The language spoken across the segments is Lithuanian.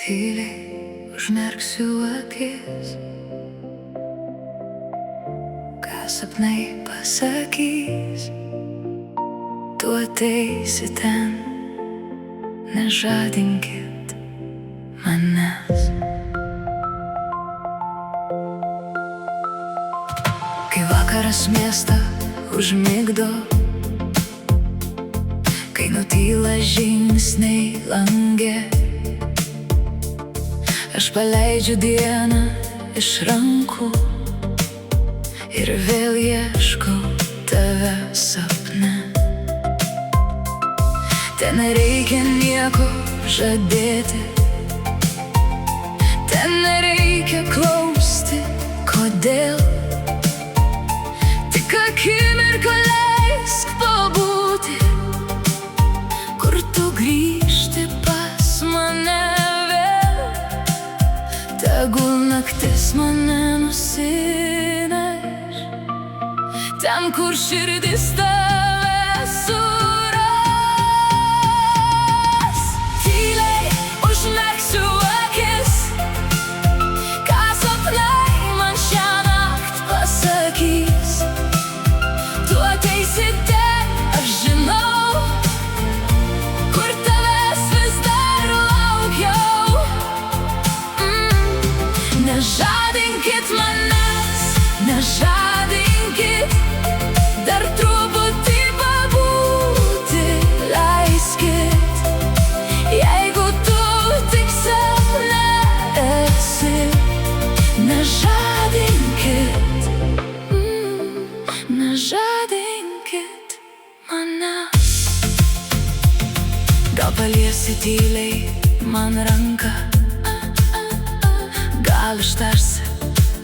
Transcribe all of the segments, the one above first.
Tyliai užmerksiu akis, ką sapnai pasakys. Tu ateisi ten, nežadinkit manęs. Kai vakaras miestą užmigdo, kai nutyla žingsniai lange, aš paleidžiu dieną iš rankų ir vėl ieškau tave sapne. Ten nereikia nieko žadėti, ten nereikia klausti, kodėl. Tik akimirką leisk pabūti, kur tu grįžti pas mane vėl. Tegul naktis mane nusineš ten, kur širdis tave suras. Tyliai užmerksiu akis, ką sapnai man šiąnakt pasakys. Tu ateisi ten, aš žinau, kur tavęs vis dar laukiau. Nežadinkit manęs, nežadinkit, dar truputį pabūti leiskit. Jeigu tu tik sapne esi, nežadinkit, nežadinkit manęs. Gal paliesi tyliai man ranką, gal ištarsi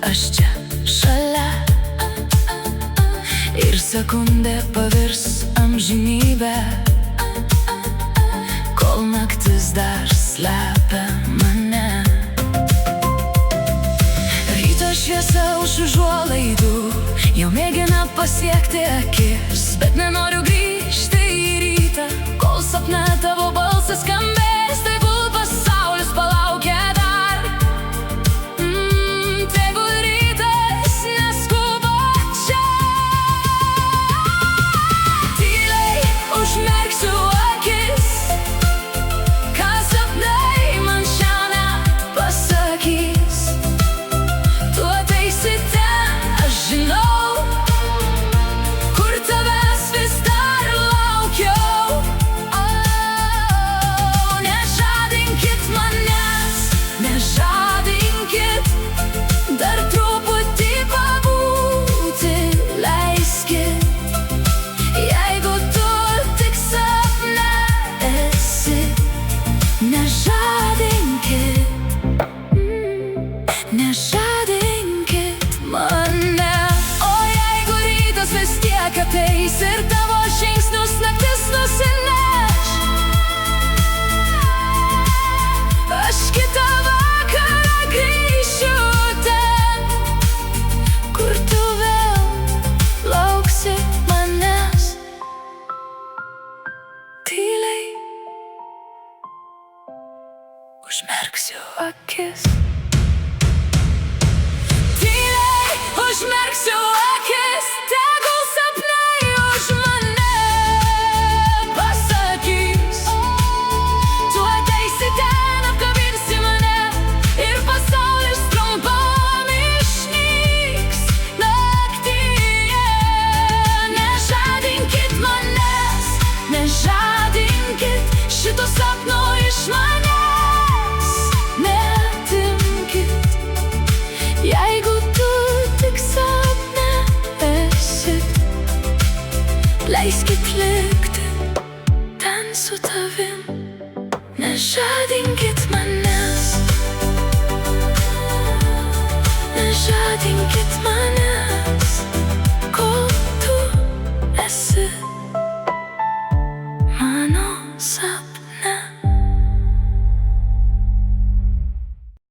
aš čia šalia, ir sekundė pavirs amžinybę, kol naktis dar slepia mane. Ryto šviesa už užuolaidų jau mėgina pasiekti akis, bet nenoriu grįžti į rytą, kol sapne tavo balsas skambės. Tegul pasaulis palaukia dar, tegul rytas neskuba čia. Tyliai užmerksiu akis, ką sapnai man šiąnakt pasakys. Tu ateisi ten, aš žinau, kur tavęs vis dar laukiau. Nežadinkit manęs, nežadinkit, dar truputį pabūti leiskit. Jeigu tu tik sapne esi, nežadinkit, nežadinkit mane. O jeigu rytas vis tiek ateis ir tavo žingsnius naktis nusineš, aš kitą vakarą grįšiu ten, kur tu vėl lauksi manęs. Tyliai užmerksiu akis, tyliai užmerksiu akis, tegul sapnai už mane pasakys. Tu ateisi ten, apkabinsi mane ir pasaulis trumpam išnyks naktyje. Nežadinkit manęs, nežadinkit, šito sapno iš manęs neatimkit. Jeigu tu tik sapne esi, leiskit likti ten su tavim. Nežadinkit manęs, nežadinkit manęs.